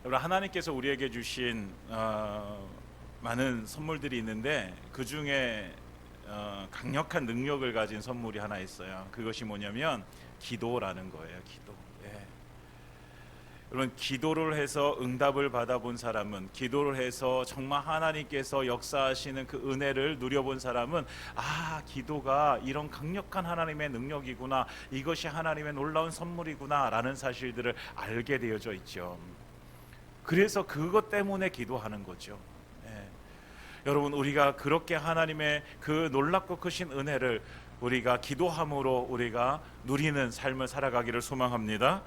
여러분, 하나님께서 우리에게 주신 많은 선물들이 있는데 그 중에 강력한 능력을 가진 선물이 하나 있어요. 그것이 뭐냐면 기도라는 거예요. 기도. 예. 여러분, 기도를 해서 응답을 받아본 사람은, 기도를 해서 정말 하나님께서 역사하시는 그 은혜를 누려본 사람은, 아, 기도가 이런 강력한 하나님의 능력이구나, 이것이 하나님의 놀라운 선물이구나 라는 사실들을 알게 되어져 있죠. 그래서 그것 때문에 기도하는 거죠. 예. 여러분, 우리가 그렇게 하나님의 그 놀랍고 크신 은혜를 우리가 기도함으로 우리가 누리는 삶을 살아가기를 소망합니다.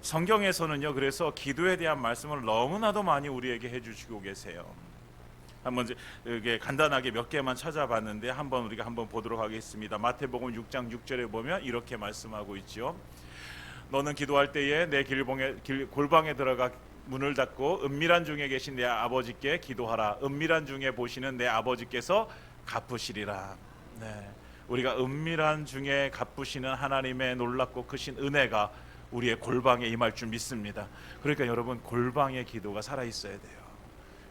성경에서는요, 그래서 기도에 대한 말씀을 너무나도 많이 우리에게 해주시고 계세요. 한번 이게 간단하게 몇 개만 찾아봤는데 우리가 한번 보도록 하겠습니다. 마태복음 6장 6절에 보면 이렇게 말씀하고 있죠. 너는 기도할 때에 내 골방에 들어가 문을 닫고 은밀한 중에 계신 내 아버지께 기도하라. 은밀한 중에 보시는 내 아버지께서 갚으시리라. 네, 우리가 은밀한 중에 갚으시는 하나님의 놀랍고 크신 은혜가 우리의 골방에 임할 줄 믿습니다. 그러니까 여러분, 골방의 기도가 살아있어야 돼요.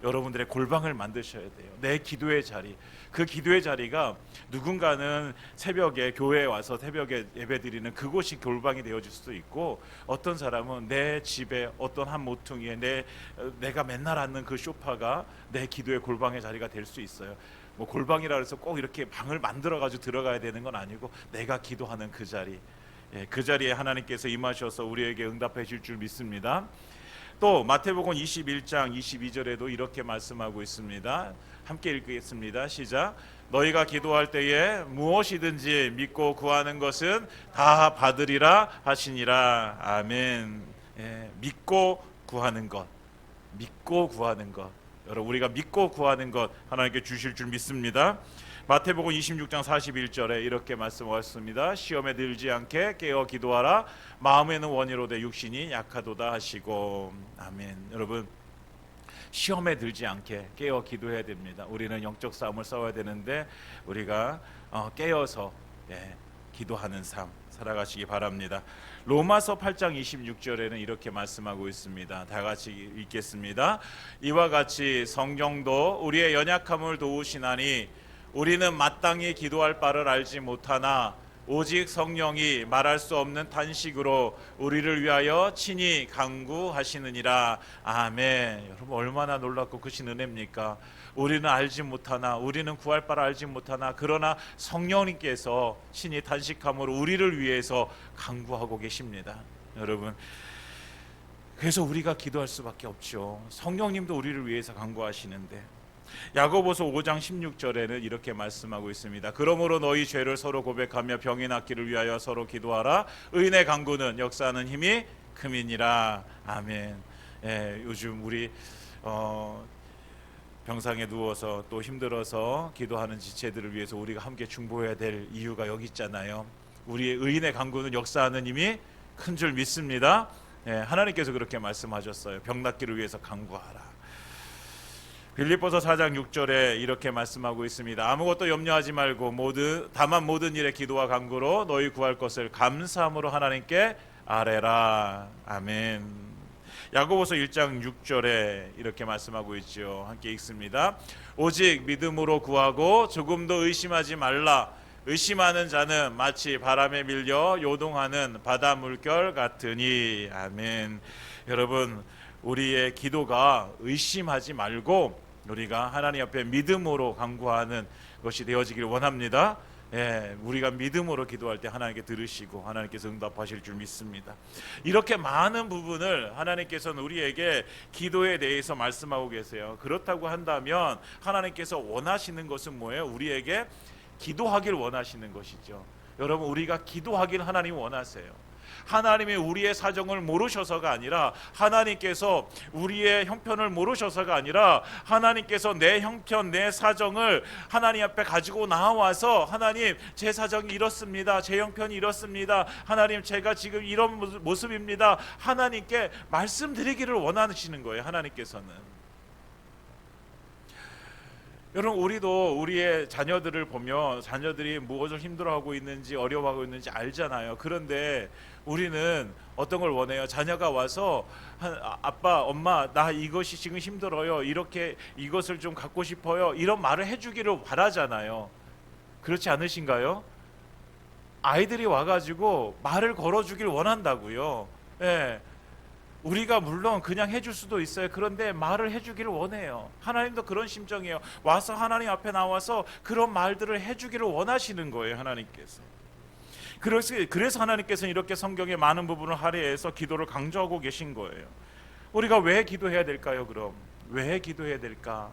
여러분들의 골방을 만드셔야 돼요. 내 기도의 자리, 그 기도의 자리가 누군가는 새벽에 교회에 와서 새벽에 예배드리는 그곳이 골방이 되어줄 수도 있고, 어떤 사람은 내 집에 어떤 한 모퉁이에 내가 맨날 앉는 그 소파가 내 기도의 골방의 자리가 될 수 있어요. 뭐 골방이라 해서 꼭 이렇게 방을 만들어 가지고 들어가야 되는 건 아니고, 내가 기도하는 그 자리, 그 자리에 하나님께서 임하셔서 우리에게 응답해 줄 줄 믿습니다. 또 마태복음 21장 22절에도 이렇게 말씀하고 있습니다. 함께 읽겠습니다. 시작. 너희가 기도할 때에 무엇이든지 믿고 구하는 것은 다 받으리라 하시니라. 아멘. 예, 믿고 구하는 것, 믿고 구하는 것, 여러분, 우리가 믿고 구하는 것 하나님께 주실 줄 믿습니다. 마태복음 26장 41절에 이렇게 말씀하셨습니다. 시험에 들지 않게 깨어 기도하라. 마음에는 원이로되 육신이 약하도다 하시고. 아멘. 여러분, 시험에 들지 않게 깨어 기도해야 됩니다. 우리는 영적 싸움을 싸워야 되는데 우리가 깨어서 기도하는 삶 살아가시기 바랍니다. 로마서 8장 26절에는 이렇게 말씀하고 있습니다. 다 같이 읽겠습니다. 이와 같이 성경도 우리의 연약함을 도우시나니 우리는 마땅히 기도할 바를 알지 못하나 오직 성령이 말할 수 없는 탄식으로 우리를 위하여 친히 간구하시느니라. 아멘. 여러분, 얼마나 놀랍고 크신 은혜입니까? 우리는 알지 못하나, 우리는 구할 바를 알지 못하나, 그러나 성령님께서 친히 탄식함으로 우리를 위해서 간구하고 계십니다. 여러분, 그래서 우리가 기도할 수밖에 없죠. 성령님도 우리를 위해서 간구하시는데, 야고보서 5장 16절에는 이렇게 말씀하고 있습니다. 그러므로 너희 죄를 서로 고백하며 병이 낫기를 위하여 서로 기도하라. 의인의 간구는 역사하는 힘이 큼이니라. 아멘. 요즘 우리 병상에 누워서 또 힘들어서 기도하는 지체들을 위해서 우리가 함께 중보해야 될 이유가 여기 있잖아요. 우리의 의인의 간구는 역사하는 힘이 큰 줄 믿습니다. 하나님께서 그렇게 말씀하셨어요. 병 낫기를 위해서 간구하라. 빌립보서 4장 6절에 이렇게 말씀하고 있습니다. 아무것도 염려하지 말고 다만 모든 일에 기도와 간구로 너희 구할 것을 감사함으로 하나님께 아뢰라. 아멘. 야고보서 1장 6절에 이렇게 말씀하고 있죠. 함께 읽습니다. 오직 믿음으로 구하고 조금도 의심하지 말라. 의심하는 자는 마치 바람에 밀려 요동하는 바다 물결 같으니. 아멘. 여러분, 우리의 기도가 의심하지 말고 우리가 하나님 앞에 믿음으로 간구하는 것이 되어지길 원합니다. 우리가 믿음으로 기도할 때 하나님께 들으시고 하나님께서 응답하실 줄 믿습니다. 이렇게 많은 부분을 하나님께서는 우리에게 기도에 대해서 말씀하고 계세요. 그렇다고 한다면 하나님께서 원하시는 것은 뭐예요? 우리에게 기도하길 원하시는 것이죠. 여러분, 우리가 기도하길 하나님이 원하세요. 하나님이 우리의 사정을 모르셔서가 아니라, 하나님께서 우리의 형편을 모르셔서가 아니라, 하나님께서 내 형편, 내 사정을 하나님 앞에 가지고 나와서, 하나님, 제 사정이 이렇습니다. 제 형편이 이렇습니다. 하나님, 제가 지금 이런 모습입니다. 하나님께 말씀드리기를 원하시는 거예요. 하나님께서는. 여러분, 우리도 우리의 자녀들을 보며 자녀들이 무엇을 힘들어하고 있는지 어려워하고 있는지 알잖아요. 그런데 우리는 어떤 걸 원해요? 자녀가 와서 아빠, 엄마, 나 이것이 지금 힘들어요. 이렇게 이것을 좀 갖고 싶어요. 이런 말을 해주기를 바라잖아요. 그렇지 않으신가요? 아이들이 와가지고 말을 걸어주길 원한다고요. 예. 우리가 물론 그냥 해줄 수도 있어요. 그런데 말을 해주기를 원해요. 하나님도 그런 심정이에요. 와서 하나님 앞에 나와서 그런 말들을 해주기를 원하시는 거예요, 하나님께서. 그래서 하나님께서는 이렇게 성경의 많은 부분을 할애해서 기도를 강조하고 계신 거예요. 우리가 왜 기도해야 될까요? 그럼 왜 기도해야 될까?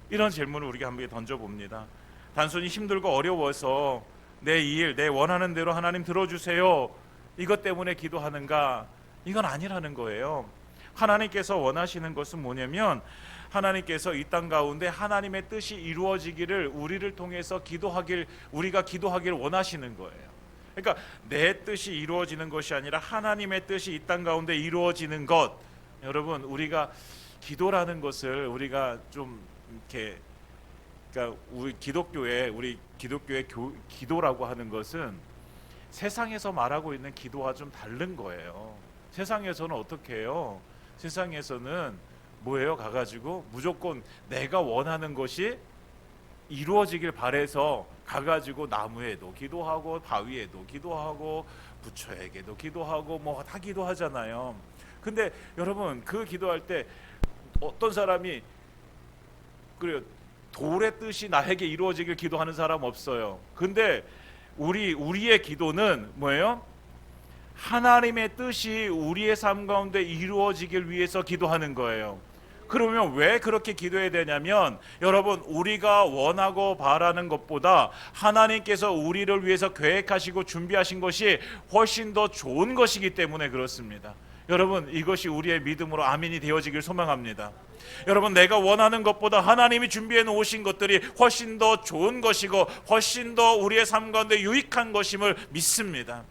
이런 질문을 우리가 한번 던져봅니다. 단순히 힘들고 어려워서 내 일, 내 원하는 대로 하나님 들어주세요, 이것 때문에 기도하는가? 이건 아니라는 거예요. 하나님께서 원하시는 것은 뭐냐면, 하나님께서 이 땅 가운데 하나님의 뜻이 이루어지기를 우리를 통해서 우리가 기도하길 원하시는 거예요. 그러니까 내 뜻이 이루어지는 것이 아니라 하나님의 뜻이 이 땅 가운데 이루어지는 것. 여러분, 우리가 기도라는 것을 우리가 좀 이렇게, 그러니까 우리 기독교의 기도라고 하는 것은 세상에서 말하고 있는 기도와 좀 다른 거예요. 세상에서는 어떻게 해요? 세상에서는 뭐예요? 가가지고 무조건 내가 원하는 것이 이루어지길 바래서 가가지고 나무에도 기도하고 바위에도 기도하고 부처에게도 기도하고 뭐 다 기도하잖아요. 근데 여러분, 그 기도할 때 어떤 사람이 그래요, 돌의 뜻이 나에게 이루어지길 기도하는 사람 없어요. 근데 우리의 기도는 뭐예요? 하나님의 뜻이 우리의 삶 가운데 이루어지길 위해서 기도하는 거예요. 그러면 왜 그렇게 기도해야 되냐면, 여러분, 우리가 원하고 바라는 것보다 하나님께서 우리를 위해서 계획하시고 준비하신 것이 훨씬 더 좋은 것이기 때문에 그렇습니다. 여러분, 이것이 우리의 믿음으로 아멘이 되어지길 소망합니다. 여러분, 내가 원하는 것보다 하나님이 준비해 놓으신 것들이 훨씬 더 좋은 것이고 훨씬 더 우리의 삶 가운데 유익한 것임을 믿습니다.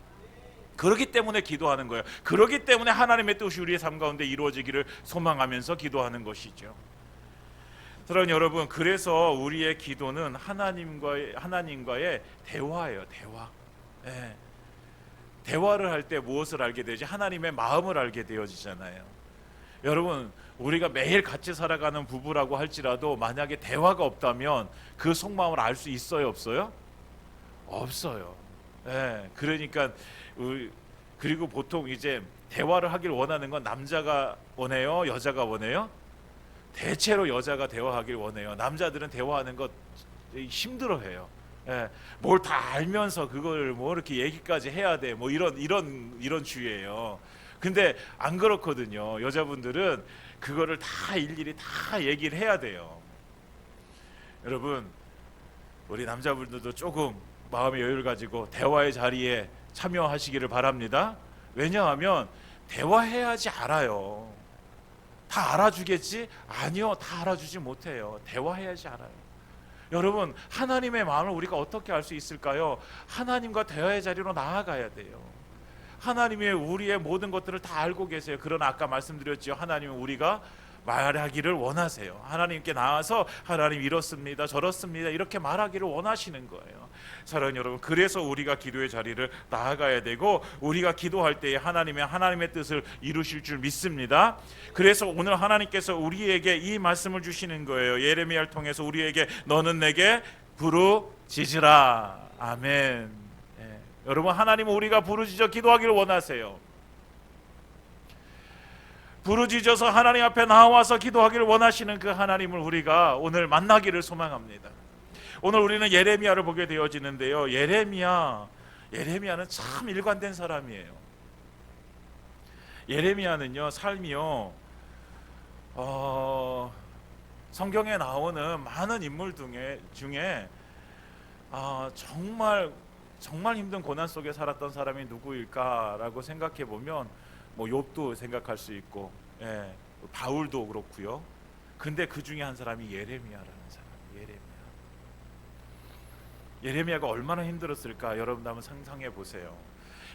그렇기 때문에 기도하는 거예요. 그렇기 때문에 하나님의 뜻이 우리의 삶 가운데 이루어지기를 소망하면서 기도하는 것이죠. 사랑하는 여러분, 그래서 우리의 기도는 하나님과의 대화예요. 대화. 예. 대화를 할 때 무엇을 알게 되지? 하나님의 마음을 알게 되어지잖아요. 여러분, 우리가 매일 같이 살아가는 부부라고 할지라도 만약에 대화가 없다면 그 속마음을 알 수 있어요, 없어요? 없어요. 예. 그러니까 그리고 보통 이제 대화를 하길 원하는 건 남자가 원해요, 여자가 원해요? 대체로 여자가 대화하길 원해요. 남자들은 대화하는 것 힘들어해요. 예, 뭘 다 알면서 그걸 뭐 이렇게 얘기까지 해야 돼, 뭐 이런 주의예요. 근데 안 그렇거든요. 여자분들은 그거를 다 일일이 다 얘기를 해야 돼요. 여러분, 우리 남자분들도 조금 마음의 여유를 가지고 대화의 자리에 참여하시기를 바랍니다. 왜냐하면 대화해야지 알아요. 다 알아주겠지? 아니요, 다 알아주지 못해요. 대화해야지 알아요. 여러분, 하나님의 마음을 우리가 어떻게 알 수 있을까요? 하나님과 대화의 자리로 나아가야 돼요. 하나님이 우리의 모든 것들을 다 알고 계세요. 그러나 아까 말씀드렸죠, 하나님은 우리가 말하기를 원하세요. 하나님께 나와서 하나님 이렇습니다, 저렇습니다, 이렇게 말하기를 원하시는 거예요. 사랑하는 여러분, 그래서 우리가 기도의 자리를 나아가야 되고, 우리가 기도할 때에 하나님의 뜻을 이루실 줄 믿습니다. 그래서 오늘 하나님께서 우리에게 이 말씀을 주시는 거예요. 예레미야를 통해서 우리에게 너는 내게 부르짖으라. 아멘. 예. 여러분, 하나님은 우리가 부르짖어 기도하기를 원하세요. 부르짖어서 하나님 앞에 나와서 기도하기를 원하시는 그 하나님을 우리가 오늘 만나기를 소망합니다. 오늘 우리는 예레미야를 보게 되어지는데요. 예레미야는 참 일관된 사람이에요. 예레미야는요, 삶이요, 성경에 나오는 많은 인물 중에 정말 힘든 고난 속에 살았던 사람이 누구일까라고 생각해 보면 뭐 욥도 생각할 수 있고, 예, 바울도 그렇고요. 근데 그 중에 한 사람이 예레미야라는 사람. 예레미야가 얼마나 힘들었을까? 여러분도 한번 상상해 보세요.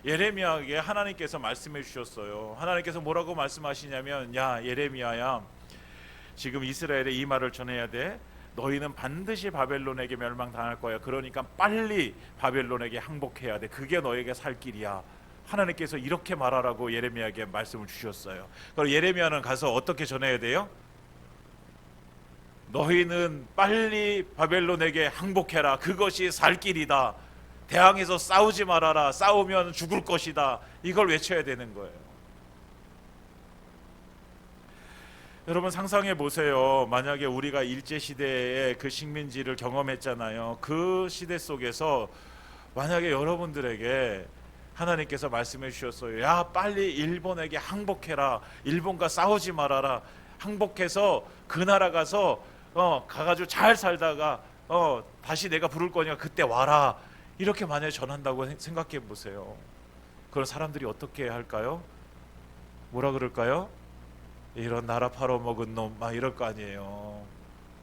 예레미야에게 하나님께서 말씀해 주셨어요. 하나님께서 뭐라고 말씀하시냐면, 야 예레미야야, 지금 이스라엘에 이 말을 전해야 돼. 너희는 반드시 바벨론에게 멸망당할 거야. 그러니까 빨리 바벨론에게 항복해야 돼. 그게 너에게 살 길이야. 하나님께서 이렇게 말하라고 예레미야에게 말씀을 주셨어요. 그럼 예레미야는 가서 어떻게 전해야 돼요? 너희는 빨리 바벨론에게 항복해라. 그것이 살 길이다. 대항해서 싸우지 말아라. 싸우면 죽을 것이다. 이걸 외쳐야 되는 거예요. 여러분 상상해 보세요. 만약에 우리가 일제시대의 그 식민지를 경험했잖아요. 그 시대 속에서 만약에 여러분들에게 하나님께서 말씀해 주셨어요. 야, 빨리 일본에게 항복해라. 일본과 싸우지 말아라. 항복해서 그 나라 가서 가가지고 잘 살다가 다시 내가 부를 거니까 그때 와라. 이렇게 만약에 전한다고 생각해 보세요. 그런 사람들이 어떻게 할까요? 뭐라 그럴까요? 이런 나라 팔아먹은 놈 막 이럴 거 아니에요.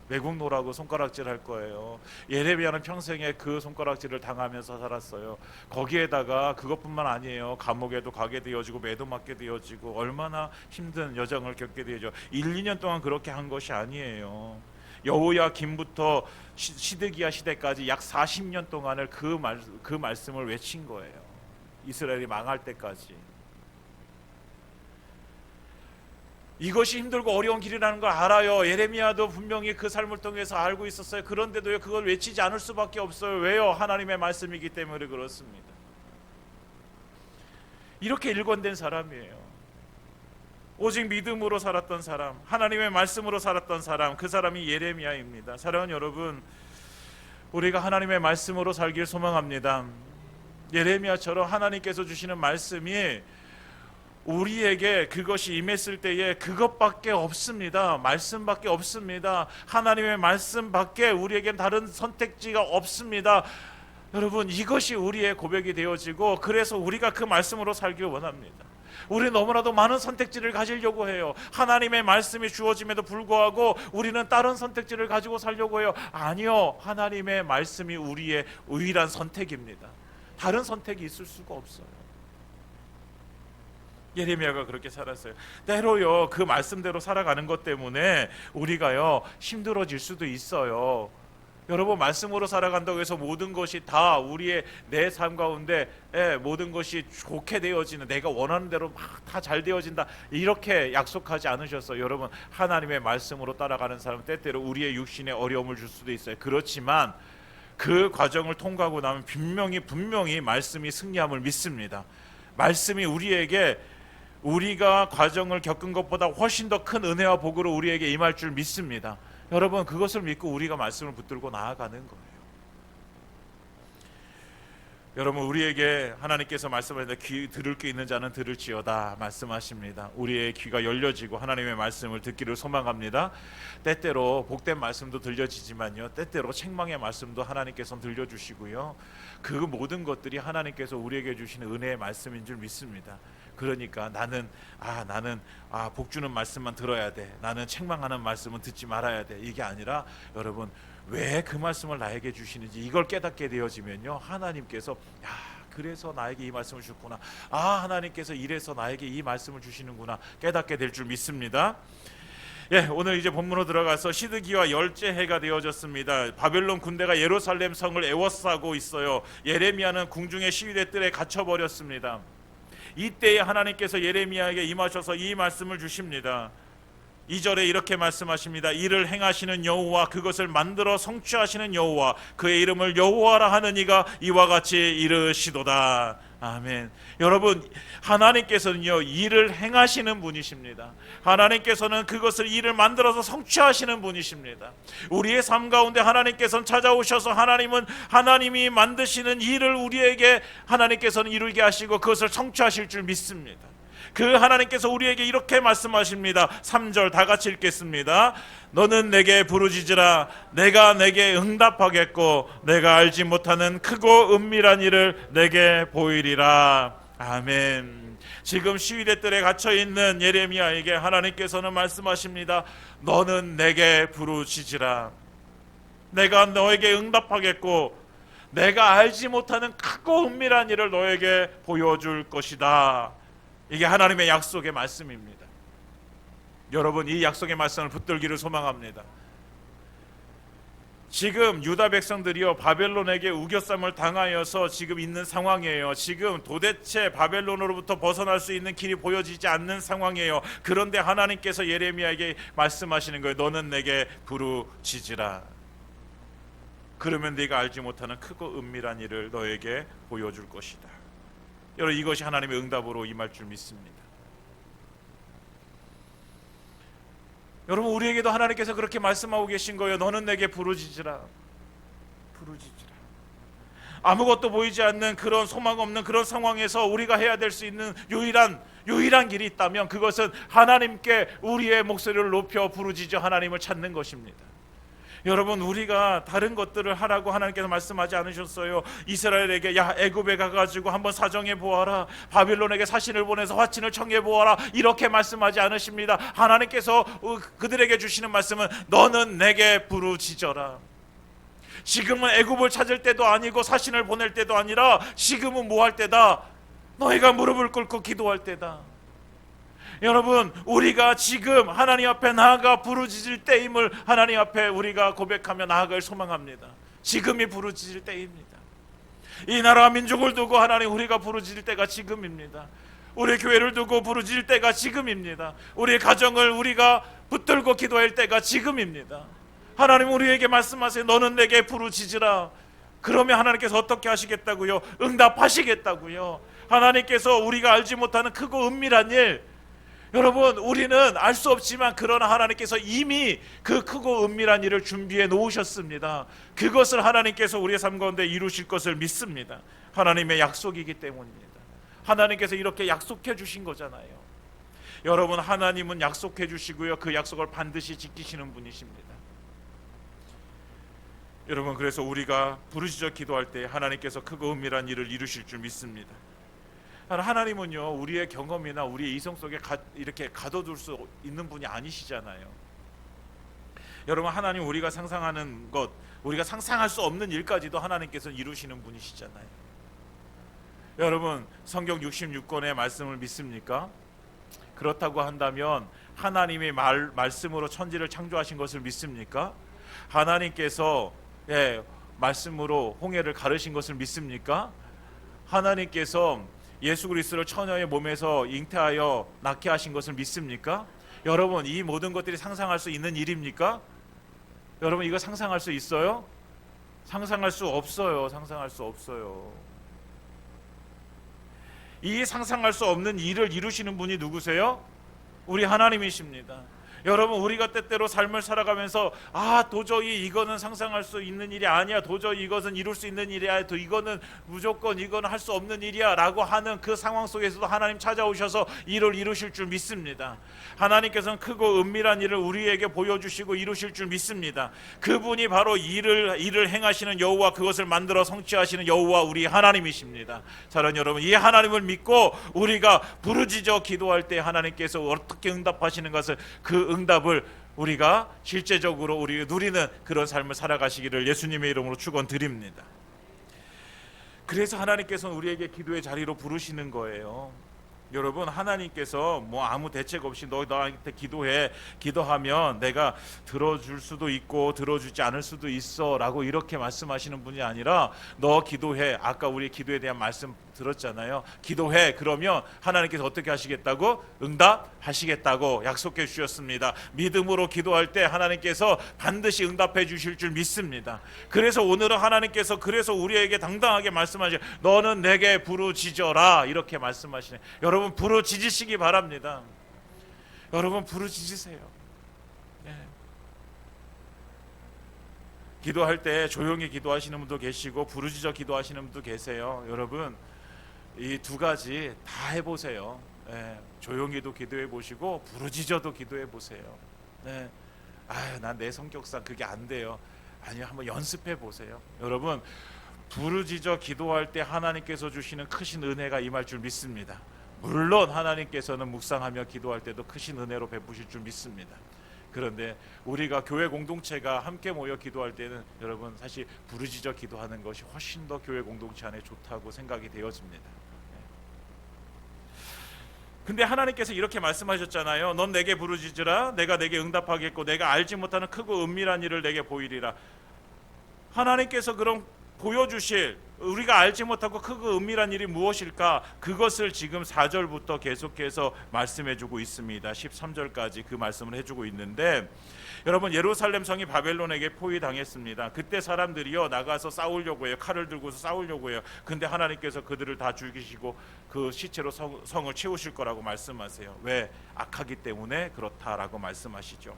외국노라고 손가락질 할 거예요. 예레미야는 평생에 그 손가락질을 당하면서 살았어요. 거기에다가 그것뿐만 아니에요. 감옥에도 가게 되어지고 매도 맞게 되어지고 얼마나 힘든 여정을 겪게 되죠. 1, 2년 동안 그렇게 한 것이 아니에요. 여호야김부터 시드기야 시대까지 약 40년 동안을 그 말씀을 외친 거예요. 이스라엘이 망할 때까지. 이것이 힘들고 어려운 길이라는 걸 알아요. 예레미야도 분명히 그 삶을 통해서 알고 있었어요. 그런데도 그걸 외치지 않을 수밖에 없어요. 왜요? 하나님의 말씀이기 때문에 그렇습니다. 이렇게 일관된 사람이에요. 오직 믿음으로 살았던 사람, 하나님의 말씀으로 살았던 사람, 그 사람이 예레미야입니다. 사랑하는 여러분, 우리가 하나님의 말씀으로 살길 소망합니다. 예레미야처럼 하나님께서 주시는 말씀이 우리에게 그것이 임했을 때에 그것밖에 없습니다. 말씀밖에 없습니다. 하나님의 말씀밖에 우리에겐 다른 선택지가 없습니다. 여러분, 이것이 우리의 고백이 되어지고 그래서 우리가 그 말씀으로 살길 원합니다. 우리는 너무나도 많은 선택지를 가지려고 해요. 하나님의 말씀이 주어짐에도 불구하고 우리는 다른 선택지를 가지고 살려고 해요. 아니요, 하나님의 말씀이 우리의 유일한 선택입니다. 다른 선택이 있을 수가 없어요. 예레미야가 그렇게 살았어요. 때로요, 그 말씀대로 살아가는 것 때문에 우리가요 힘들어질 수도 있어요. 여러분, 말씀으로 살아간다고 해서 모든 것이 다 우리의 내 삶 가운데 모든 것이 좋게 되어지는, 내가 원하는 대로 막 다 잘 되어진다, 이렇게 약속하지 않으셨어요. 여러분, 하나님의 말씀으로 따라가는 사람은 때때로 우리의 육신에 어려움을 줄 수도 있어요. 그렇지만 그 과정을 통과하고 나면 분명히 말씀이 승리함을 믿습니다. 말씀이 우리가 과정을 겪은 것보다 훨씬 더 큰 은혜와 복으로 우리에게 임할 줄 믿습니다. 여러분, 그것을 믿고 우리가 말씀을 붙들고 나아가는 거예요. 여러분, 우리에게 하나님께서 말씀하시는데 귀 들을 게 있는 자는 들을지어다 말씀하십니다. 우리의 귀가 열려지고 하나님의 말씀을 듣기를 소망합니다. 때때로 복된 말씀도 들려지지만요, 때때로 책망의 말씀도 하나님께서는 들려주시고요, 그 모든 것들이 하나님께서 우리에게 주시는 은혜의 말씀인 줄 믿습니다. 그러니까 나는 복 주는 말씀만 들어야 돼, 나는 책망하는 말씀은 듣지 말아야 돼, 이게 아니라 여러분, 왜 그 말씀을 나에게 주시는지 이걸 깨닫게 되어지면요, 하나님께서 그래서 나에게 이 말씀을 주셨구나, 하나님께서 이래서 나에게 이 말씀을 주시는구나 깨닫게 될 줄 믿습니다. 오늘 이제 본문으로 들어가서 시드기와 열째 해가 되어졌습니다. 바벨론 군대가 예루살렘 성을 에워싸고 있어요. 예레미야는 궁중의 시위대 뜰에 갇혀버렸습니다. 이때에 하나님께서 예레미야에게 임하셔서 이 말씀을 주십니다. 2절에 이렇게 말씀하십니다. 이를 행하시는 여호와, 그것을 만들어 성취하시는 여호와, 그의 이름을 여호와라 하는 이가 이와 같이 이르시도다. 아멘. 여러분, 하나님께서는요 일을 행하시는 분이십니다. 하나님께서는 그것을 일을 만들어서 성취하시는 분이십니다. 우리의 삶 가운데 하나님께서는 찾아오셔서 하나님이 만드시는 일을 우리에게 하나님께서는 이루게 하시고 그것을 성취하실 줄 믿습니다. 그 하나님께서 우리에게 이렇게 말씀하십니다. 3절 다 같이 읽겠습니다. 너는 내게 부르짖으라. 내가 내게 응답하겠고 내가 알지 못하는 크고 은밀한 일을 내게 보이리라. 아멘. 지금 시위대 뜰에 갇혀있는 예레미야에게 하나님께서는 말씀하십니다. 너는 내게 부르짖으라. 내가 너에게 응답하겠고 내가 알지 못하는 크고 은밀한 일을 너에게 보여줄 것이다. 이게 하나님의 약속의 말씀입니다. 여러분, 이 약속의 말씀을 붙들기를 소망합니다. 지금 유다 백성들이요 바벨론에게 우겨쌈을 당하여서 지금 있는 상황이에요. 지금 도대체 바벨론으로부터 벗어날 수 있는 길이 보여지지 않는 상황이에요. 그런데 하나님께서 예레미야에게 말씀하시는 거예요. 너는 내게 부르짖으라. 그러면 네가 알지 못하는 크고 은밀한 일을 너에게 보여줄 것이다. 여러분, 이것이 하나님의 응답으로 임할 줄 믿습니다. 여러분, 우리에게도 하나님께서 그렇게 말씀하고 계신 거예요. 너는 내게 부르짖으라. 부르짖으라. 아무것도 보이지 않는 그런 소망 없는 그런 상황에서 우리가 해야 될 수 있는 유일한 길이 있다면 그것은 하나님께 우리의 목소리를 높여 부르짖어 하나님을 찾는 것입니다. 여러분, 우리가 다른 것들을 하라고 하나님께서 말씀하지 않으셨어요. 이스라엘에게 야 애굽에 가가지고 한번 사정해 보아라, 바빌론에게 사신을 보내서 화친을 청해 보아라, 이렇게 말씀하지 않으십니다. 하나님께서 그들에게 주시는 말씀은 너는 내게 부르짖어라. 지금은 애굽을 찾을 때도 아니고 사신을 보낼 때도 아니라 지금은 뭐 할 때다? 너희가 무릎을 꿇고 기도할 때다. 여러분, 우리가 지금 하나님 앞에 나아가 부르짖을 때임을 하나님 앞에 우리가 고백하며 나아갈 소망합니다. 지금이 부르짖을 때입니다. 이 나라와 민족을 두고 하나님 우리가 부르짖을 때가 지금입니다. 우리 교회를 두고 부르짖을 때가 지금입니다. 우리 가정을 우리가 붙들고 기도할 때가 지금입니다. 하나님 우리에게 말씀하세요. 너는 내게 부르짖으라. 그러면 하나님께서 어떻게 하시겠다고요? 응답하시겠다고요. 하나님께서 우리가 알지 못하는 크고 은밀한 일, 여러분, 우리는 알 수 없지만 그러나 하나님께서 이미 그 크고 은밀한 일을 준비해 놓으셨습니다. 그것을 하나님께서 우리의 삶 가운데 이루실 것을 믿습니다. 하나님의 약속이기 때문입니다. 하나님께서 이렇게 약속해 주신 거잖아요. 여러분, 하나님은 약속해 주시고요, 그 약속을 반드시 지키시는 분이십니다. 여러분, 그래서 우리가 부르짖어 기도할 때 하나님께서 크고 은밀한 일을 이루실 줄 믿습니다. 하나님은요 우리의 경험이나 우리의 이성 속에 이렇게 가둬둘 수 있는 분이 아니시잖아요. 여러분, 하나님 우리가 상상하는 것, 우리가 상상할 수 없는 일까지도 하나님께서 이루시는 분이시잖아요. 여러분, 성경 66권의 말씀을 믿습니까? 그렇다고 한다면 하나님이 말씀으로 천지를 창조하신 것을 믿습니까? 하나님께서 말씀으로 홍해를 가르신 것을 믿습니까? 하나님께서 예수 그리스도를 처녀의 몸에서 잉태하여 낳게 하신 것을 믿습니까? 여러분, 이 모든 것들이 상상할 수 있는 일입니까? 여러분, 이거 상상할 수 있어요? 상상할 수 없어요. 상상할 수 없어요. 이 상상할 수 없는 일을 이루시는 분이 누구세요? 우리 하나님이십니다. 여러분, 우리가 때때로 삶을 살아가면서 도저히 이거는 상상할 수 있는 일이 아니야, 도저히 이것은 이룰 수 있는 일이야, 이거는 무조건 이거는 할 수 없는 일이야 라고 하는 그 상황 속에서도 하나님 찾아오셔서 일을 이루실 줄 믿습니다. 하나님께서는 크고 은밀한 일을 우리에게 보여주시고 이루실 줄 믿습니다. 그분이 바로 일을 행하시는 여호와, 그것을 만들어 성취하시는 여호와 우리 하나님이십니다. 사랑하는 여러분, 이 하나님을 믿고 우리가 부르짖어 기도할 때 하나님께서 어떻게 응답하시는 것을, 그 응답을 우리가 실제적으로 우리가 누리는 그런 삶을 살아가시기를 예수님의 이름으로 축원드립니다. 그래서 하나님께서는 우리에게 기도의 자리로 부르시는 거예요. 여러분, 하나님께서 뭐 아무 대책 없이 너 나한테 기도해, 기도하면 내가 들어줄 수도 있고 들어주지 않을 수도 있어 라고 이렇게 말씀하시는 분이 아니라, 너 기도해, 아까 우리 기도에 대한 말씀 들었잖아요. 기도해, 그러면 하나님께서 어떻게 하시겠다고? 응답하시겠다고 약속해 주셨습니다. 믿음으로 기도할 때 하나님께서 반드시 응답해 주실 줄 믿습니다. 그래서 오늘은 하나님께서 그래서 우리에게 당당하게 말씀하시죠. 너는 내게 부르짖어라, 이렇게 말씀하시네. 여러분, 부르짖으시기 바랍니다. 여러분, 부르짖으세요. 기도할 때 조용히 기도하시는 분도 계시고 부르짖어 기도하시는 분도 계세요. 여러분, 이 두 가지 다 해보세요. 조용히도 기도해 보시고 부르짖어도 기도해 보세요. 난 내 성격상 그게 안 돼요. 아니요, 한번 연습해 보세요. 여러분, 부르짖어 기도할 때 하나님께서 주시는 크신 은혜가 임할 줄 믿습니다. 물론 하나님께서는 묵상하며 기도할 때도 크신 은혜로 베푸실 줄 믿습니다. 그런데 우리가 교회 공동체가 함께 모여 기도할 때는 여러분, 사실 부르짖어 기도하는 것이 훨씬 더 교회 공동체 안에 좋다고 생각이 되어집니다. 근데 하나님께서 이렇게 말씀하셨잖아요. 넌 내게 부르짖으라, 내가 내게 응답하겠고 내가 알지 못하는 크고 은밀한 일을 내게 보이리라. 하나님께서 그럼 보여주실 우리가 알지 못하고 크고 은밀한 일이 무엇일까? 그것을 지금 4절부터 계속해서 말씀해주고 있습니다. 13절까지 그 말씀을 해주고 있는데, 여러분, 예루살렘 성이 바벨론에게 포위당했습니다. 그때 사람들이요 나가서 싸우려고 해요. 칼을 들고서 싸우려고 해요. 근데 하나님께서 그들을 다 죽이시고 그 시체로 성을 채우실 거라고 말씀하세요. 왜? 악하기 때문에 그렇다라고 말씀하시죠.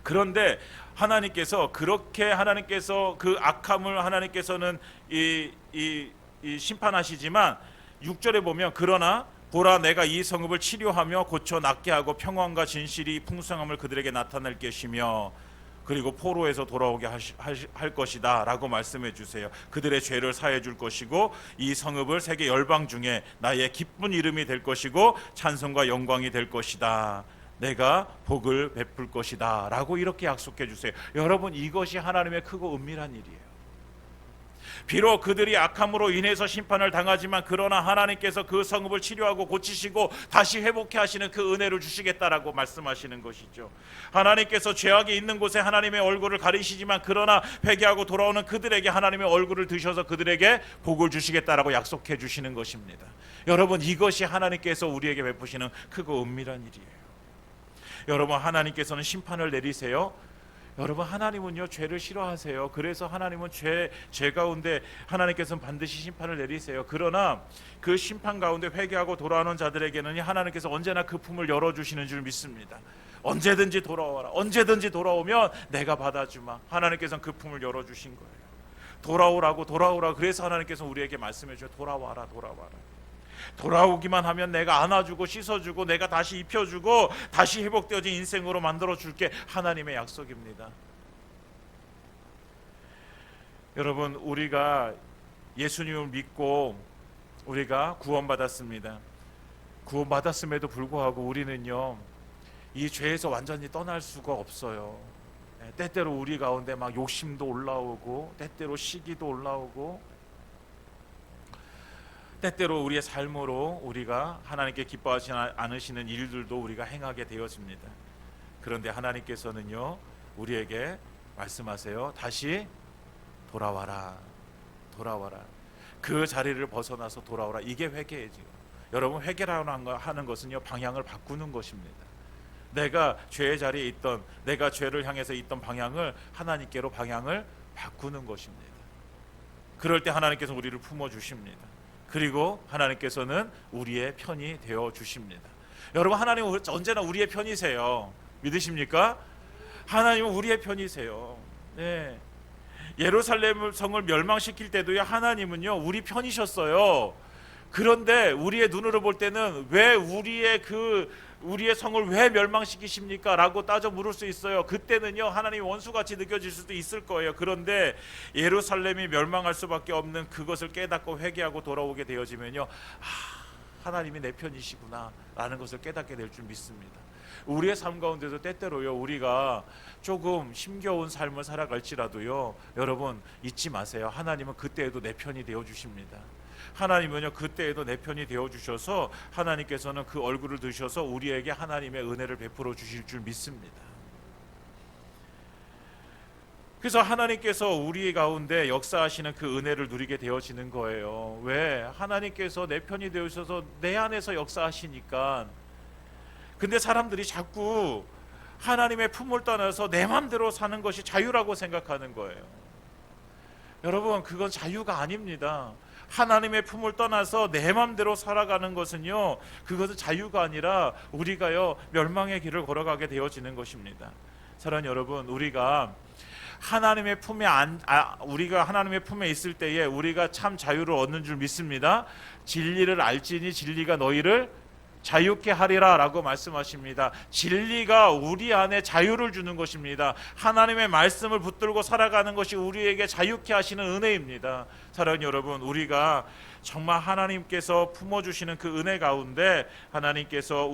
그런데 하나님께서 그 악함을 하나님께서는 이 심판하시지만 6절에 보면, 그러나 보라, 내가 이 성읍을 치료하며 고쳐 낫게 하고 평안과 진실이 풍성함을 그들에게 나타낼 것이며 그리고 포로에서 돌아오게 할 것이다 라고 말씀해 주세요. 그들의 죄를 사해 줄 것이고 이 성읍을 세계 열방 중에 나의 기쁜 이름이 될 것이고 찬송과 영광이 될 것이다. 내가 복을 베풀 것이다 라고 이렇게 약속해 주세요. 여러분, 이것이 하나님의 크고 은밀한 일이에요. 비록 그들이 악함으로 인해서 심판을 당하지만 그러나 하나님께서 그 성읍을 치료하고 고치시고 다시 회복해 하시는 그 은혜를 주시겠다라고 말씀하시는 것이죠. 하나님께서 죄악이 있는 곳에 하나님의 얼굴을 가리시지만 그러나 회개하고 돌아오는 그들에게 하나님의 얼굴을 드셔서 그들에게 복을 주시겠다라고 약속해 주시는 것입니다. 여러분, 이것이 하나님께서 우리에게 베푸시는 크고 은밀한 일이에요. 여러분, 하나님께서는 심판을 내리세요. 여러분, 하나님은요 죄를 싫어하세요. 그래서 하나님은 죄 가운데 하나님께서는 반드시 심판을 내리세요. 그러나 그 심판 가운데 회개하고 돌아오는 자들에게는 하나님께서 언제나 그 품을 열어주시는 줄 믿습니다. 언제든지 돌아와라. 언제든지 돌아오면 내가 받아주마. 하나님께서는 그 품을 열어주신 거예요. 돌아오라고. 그래서 하나님께서 우리에게 말씀해 주셔. 돌아와라. 돌아오기만 하면 내가 안아주고 씻어주고 내가 다시 입혀주고 다시 회복되어진 인생으로 만들어줄게. 하나님의 약속입니다. 여러분, 우리가 예수님을 믿고 우리가 구원받았습니다. 구원받았음에도 불구하고 우리는요 이 죄에서 완전히 떠날 수가 없어요. 때때로 우리 가운데 막 욕심도 올라오고 때때로 시기도 올라오고 때때로 우리의 삶으로 우리가 하나님께 기뻐하지 않으시는 일들도 우리가 행하게 되어집니다. 그런데 하나님께서는요 우리에게 말씀하세요. 다시 돌아와라. 그 자리를 벗어나서 돌아오라. 이게 회개예요. 여러분, 회개라고 하는 것은요 방향을 바꾸는 것입니다. 내가 죄의 자리에 있던, 내가 죄를 향해서 있던 방향을 하나님께로 방향을 바꾸는 것입니다. 그럴 때 하나님께서 우리를 품어주십니다. 그리고 하나님께서는 우리의 편이 되어 주십니다. 여러분, 하나님은 언제나 우리의 편이세요. 믿으십니까? 하나님은 우리의 편이세요. 네. 예루살렘 성을 멸망시킬 때도요 하나님은요 우리 편이셨어요. 그런데 우리의 눈으로 볼 때는 왜 우리의 성을 왜 멸망시키십니까? 라고 따져 물을 수 있어요. 그때는요 하나님이 원수같이 느껴질 수도 있을 거예요. 그런데 예루살렘이 멸망할 수밖에 없는 그것을 깨닫고 회개하고 돌아오게 되어지면요 하나님이 내 편이시구나 라는 것을 깨닫게 될 줄 믿습니다. 우리의 삶 가운데도 때때로요 우리가 조금 힘겨운 삶을 살아갈지라도요 여러분 잊지 마세요. 하나님은 그때에도 내 편이 되어 주십니다. 하나님은요 그때에도 내 편이 되어주셔서 하나님께서는 그 얼굴을 드셔서 우리에게 하나님의 은혜를 베풀어 주실 줄 믿습니다. 그래서 하나님께서 우리 가운데 역사하시는 그 은혜를 누리게 되어지는 거예요. 왜? 하나님께서 내 편이 되어주셔서 내 안에서 역사하시니까. 근데 사람들이 자꾸 하나님의 품을 떠나서 내 맘대로 사는 것이 자유라고 생각하는 거예요. 여러분, 그건 자유가 아닙니다. 하나님의 품을 떠나서 내 맘대로 살아가는 것은요 그것은 자유가 아니라 우리가요 멸망의 길을 걸어가게 되어지는 것입니다. 사랑하는 여러분, 우리가 하나님의 품에 있을 때에 우리가 참 자유를 얻는 줄 믿습니다. 진리를 알지니 진리가 너희를 자유케 하리라 라고 말씀하십니다. 진리가 우리 안에 자유를 주는 것입니다. 하나님의 말씀을 붙들고 살아가는 것이 우리에게 자유케 하시는 은혜입니다. 사랑하는 여러분, 우리가 정말 하나님께서 품어주시는 그 은혜 가운데 하나님께서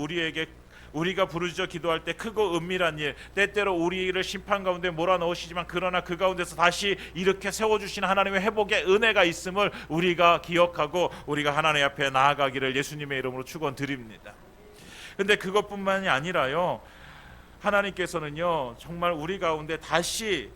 우리가 부르짖어 기도할 때 크고 은밀한 일, 때때로 우리를 심판 가운데 몰아넣으시지만 그러나 그 가운데서 다시 이렇게 세워주시는 하나님의 회복의 은혜가 있음을 우리가 기억하고 우리가 하나님 앞에 나아가기를 예수님의 이름으로 축원드립니다. 근데 그것뿐만이 아니라요 하나님께서는요 정말 우리 가운데 다시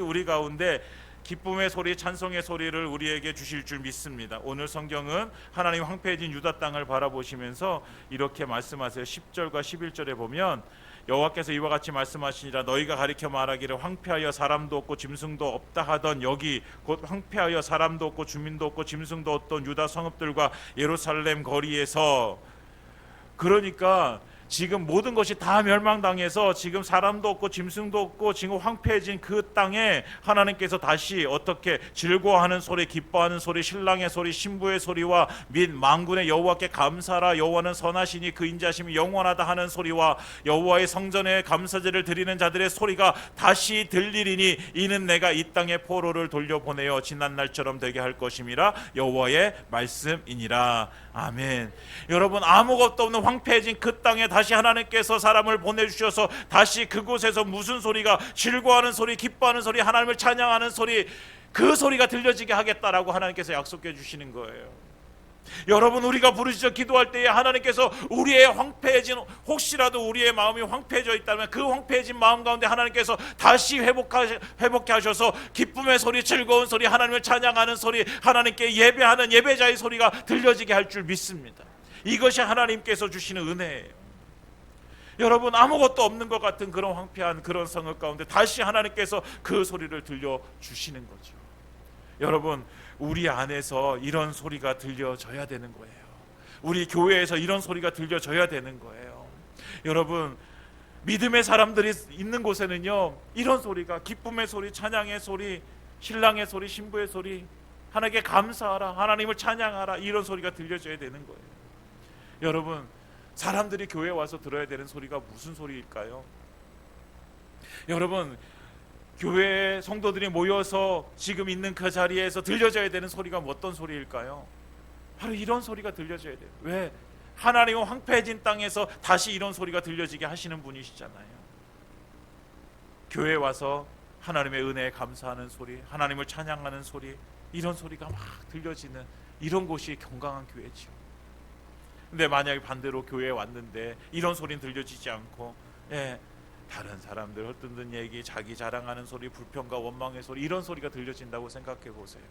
우리 가운데 기쁨의 소리, 찬송의 소리를 우리에게 주실 줄 믿습니다. 오늘 성경은 하나님 황폐해진 유다 땅을 바라보시면서 이렇게 말씀하세요. 10절과 11절에 보면 여호와께서 이와 같이 말씀하시니라. 너희가 가리켜 말하기를 황폐하여 사람도 없고 짐승도 없다 하던 여기 곧 황폐하여 사람도 없고 주민도 없고 짐승도 없던 유다 성읍들과 예루살렘 거리에서, 그러니까 지금 모든 것이 다 멸망당해서 지금 사람도 없고 짐승도 없고 지금 황폐해진 그 땅에 하나님께서 다시 어떻게 즐거워하는 소리, 기뻐하는 소리, 신랑의 소리, 신부의 소리와 및 만군의 여호와께 감사하라 여호와는 선하시니 그 인자심이 영원하다 하는 소리와 여호와의 성전에 감사제를 드리는 자들의 소리가 다시 들리리니 이는 내가 이 땅에 포로를 돌려보내어 지난 날처럼 되게 할 것임이라 여호와의 말씀이니라. 아멘. 여러분, 아무것도 없는 황폐해진 그 땅에 다시 하나님께서 사람을 보내주셔서 다시 그곳에서 무슨 소리가, 즐거워하는 소리, 기뻐하는 소리, 하나님을 찬양하는 소리, 그 소리가 들려지게 하겠다라고 하나님께서 약속해 주시는 거예요. 여러분, 우리가 부르짖어 기도할 때에 하나님께서 우리의 황폐해진, 혹시라도 우리의 마음이 황폐해져 있다면 그 황폐해진 마음 가운데 하나님께서 다시 회복해 하셔서 기쁨의 소리, 즐거운 소리, 하나님을 찬양하는 소리, 하나님께 예배하는 예배자의 소리가 들려지게 할 줄 믿습니다. 이것이 하나님께서 주시는 은혜예요. 여러분, 아무것도 없는 것 같은 그런 황폐한 그런 성읍 가운데 다시 하나님께서 그 소리를 들려주시는 거죠. 여러분, 우리 안에서 이런 소리가 들려져야 되는 거예요. 우리 교회에서 이런 소리가 들려져야 되는 거예요. 여러분, 믿음의 사람들이 있는 곳에는요 이런 소리가, 기쁨의 소리, 찬양의 소리, 신랑의 소리, 신부의 소리, 하나님께 감사하라, 하나님을 찬양하라, 이런 소리가 들려져야 되는 거예요. 여러분, 사람들이 교회에 와서 들어야 되는 소리가 무슨 소리일까요? 여러분, 교회에 성도들이 모여서 지금 있는 그 자리에서 들려져야 되는 소리가 어떤 소리일까요? 바로 이런 소리가 들려져야 돼요. 왜? 하나님은 황폐해진 땅에서 다시 이런 소리가 들려지게 하시는 분이시잖아요. 교회에 와서 하나님의 은혜에 감사하는 소리, 하나님을 찬양하는 소리, 이런 소리가 막 들려지는 이런 곳이 건강한 교회죠. 근데 만약에 반대로 교회에 왔는데 이런 소리는 들려지지 않고 다른 사람들 헛듣는 얘기, 자기 자랑하는 소리, 불평과 원망의 소리, 이런 소리가 들려진다고 생각해 보세요.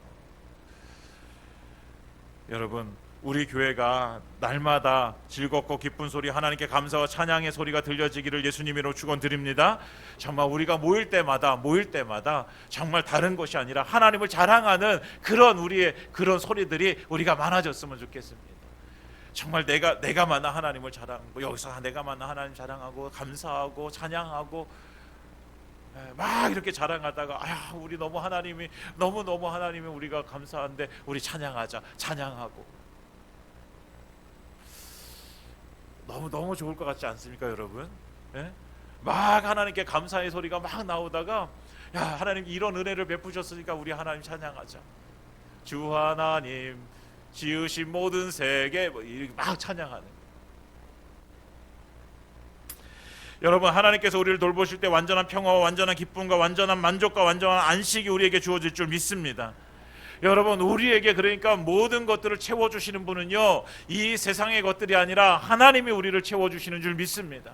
여러분, 우리 교회가 날마다 즐겁고 기쁜 소리, 하나님께 감사와 찬양의 소리가 들려지기를 예수님으로 축원드립니다. 정말 우리가 모일 때마다 정말 다른 것이 아니라 하나님을 자랑하는 그런 우리의 그런 소리들이 우리가 많아졌으면 좋겠습니다. 정말 내가 만나 하나님을 자랑하고, 여기서 내가 만나 하나님 자랑하고 감사하고 찬양하고 막 이렇게 자랑하다가 우리 너무 하나님이 우리가 감사한데 우리 찬양하고 너무 좋을 것 같지 않습니까, 여러분? 막 하나님께 감사의 소리가 막 나오다가 하나님 이런 은혜를 베푸셨으니까 우리 하나님 찬양하자. 주 하나님 지으신 모든 세계, 이렇게 막 찬양하는. 여러분, 하나님께서 우리를 돌보실 때 완전한 평화와 완전한 기쁨과 완전한 만족과 완전한 안식이 우리에게 주어질 줄 믿습니다. 여러분, 우리에게 그러니까 모든 것들을 채워주시는 분은요 이 세상의 것들이 아니라 하나님이 우리를 채워주시는 줄 믿습니다.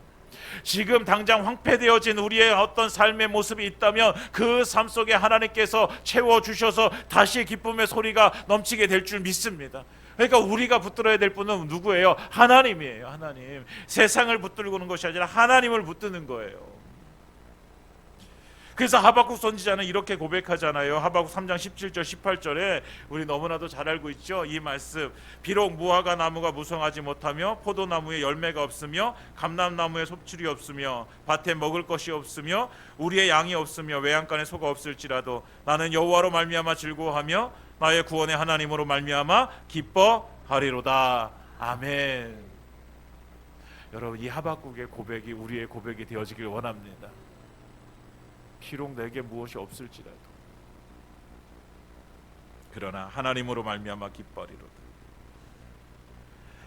지금 당장 황폐되어진 우리의 어떤 삶의 모습이 있다면 그 삶 속에 하나님께서 채워주셔서 다시 기쁨의 소리가 넘치게 될 줄 믿습니다. 그러니까 우리가 붙들어야 될 분은 누구예요? 하나님이에요. 하나님. 세상을 붙들고는 것이 아니라 하나님을 붙드는 거예요. 그래서 하박국 선지자는 이렇게 고백하잖아요. 하박국 3장 17절 18절에 우리 너무나도 잘 알고 있죠. 이 말씀, 비록 무화과 나무가 무성하지 못하며 포도나무에 열매가 없으며 감람나무에 섭출이 없으며 밭에 먹을 것이 없으며 우리의 양이 없으며 외양간에 소가 없을지라도 나는 여호와로 말미암아 즐거워하며 나의 구원의 하나님으로 말미암아 기뻐하리로다. 아멘. 여러분, 이 하박국의 고백이 우리의 고백이 되어지길 원합니다. 비록 내게 무엇이 없을지라도 그러나 하나님으로 말미암아 기뻐하리로다.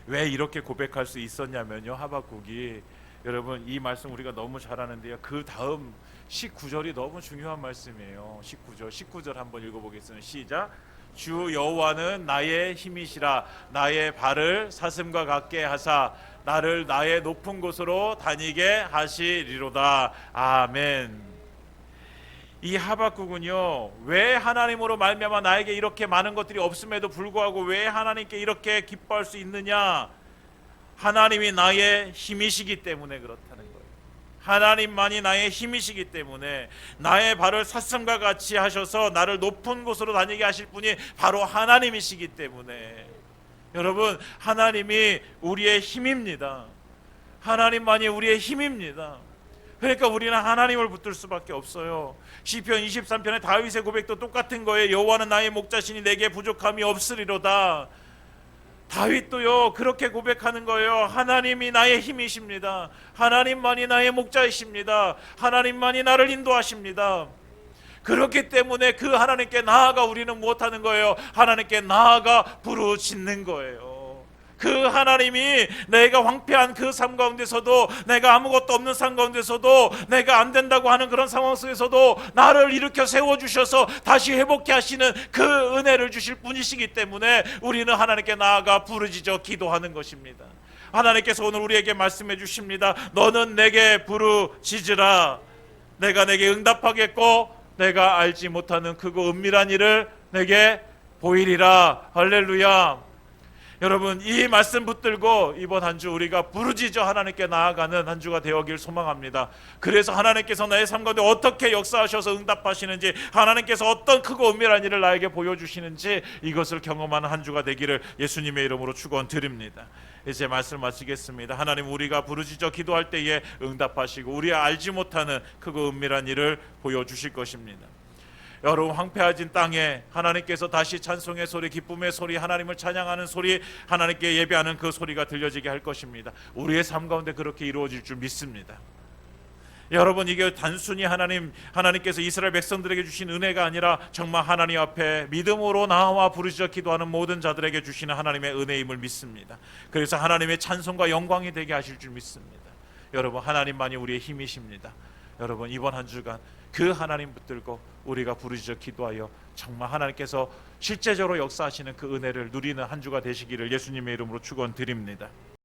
왜 이렇게 고백할 수 있었냐면요, 하박국이, 여러분 이 말씀 우리가 너무 잘 아는데요, 그 다음 19절이 너무 중요한 말씀이에요. 19절 한번 읽어보겠습니다. 시작. 주 여호와는 나의 힘이시라. 나의 발을 사슴과 같게 하사 나를 나의 높은 곳으로 다니게 하시리로다. 아멘. 이 하박국은요, 왜 하나님으로 말미암아 나에게 이렇게 많은 것들이 없음에도 불구하고 왜 하나님께 이렇게 기뻐할 수 있느냐? 하나님이 나의 힘이시기 때문에 그렇다는 거예요. 하나님만이 나의 힘이시기 때문에, 나의 발을 사슴과 같이 하셔서 나를 높은 곳으로 다니게 하실 분이 바로 하나님이시기 때문에, 여러분, 하나님이 우리의 힘입니다. 하나님만이 우리의 힘입니다. 그러니까 우리는 하나님을 붙들 수밖에 없어요. 시편 23편의 다윗의 고백도 똑같은 거예요. 여호와는 나의 목자시니 내게 부족함이 없으리로다. 다윗도요 그렇게 고백하는 거예요. 하나님이 나의 힘이십니다. 하나님만이 나의 목자이십니다. 하나님만이 나를 인도하십니다. 그렇기 때문에 그 하나님께 나아가 우리는 무엇하는 거예요? 하나님께 나아가 부르짖는 거예요. 그 하나님이 내가 황폐한 그 삶 가운데서도, 내가 아무것도 없는 삶 가운데서도, 내가 안 된다고 하는 그런 상황 속에서도 나를 일으켜 세워주셔서 다시 회복케 하시는 그 은혜를 주실 분이시기 때문에 우리는 하나님께 나아가 부르짖어 기도하는 것입니다. 하나님께서 오늘 우리에게 말씀해 주십니다. 너는 내게 부르짖으라. 내가 내게 응답하겠고 내가 알지 못하는 크고 은밀한 일을 내게 보이리라. 할렐루야. 여러분, 이 말씀 붙들고 이번 한 주 우리가 부르짖어 하나님께 나아가는 한 주가 되어길 소망합니다. 그래서 하나님께서 나의 삶 가운데 어떻게 역사하셔서 응답하시는지, 하나님께서 어떤 크고 은밀한 일을 나에게 보여주시는지, 이것을 경험하는 한 주가 되기를 예수님의 이름으로 축원드립니다. 이제 말씀 마치겠습니다. 하나님, 우리가 부르짖어 기도할 때에 응답하시고 우리 알지 못하는 크고 은밀한 일을 보여주실 것입니다. 여러분, 황폐해진 땅에 하나님께서 다시 찬송의 소리, 기쁨의 소리, 하나님을 찬양하는 소리, 하나님께 예배하는 그 소리가 들려지게 할 것입니다. 우리의 삶 가운데 그렇게 이루어질 줄 믿습니다. 여러분, 이게 단순히 하나님께서 이스라엘 백성들에게 주신 은혜가 아니라 정말 하나님 앞에 믿음으로 나와 부르짖어 기도하는 모든 자들에게 주시는 하나님의 은혜임을 믿습니다. 그래서 하나님의 찬송과 영광이 되게 하실 줄 믿습니다. 여러분, 하나님만이 우리의 힘이십니다. 여러분, 이번 한 주간 그 하나님 붙들고 우리가 부르짖어 기도하여 정말 하나님께서 실제적으로 역사하시는 그 은혜를 누리는 한 주가 되시기를 예수님의 이름으로 축원드립니다.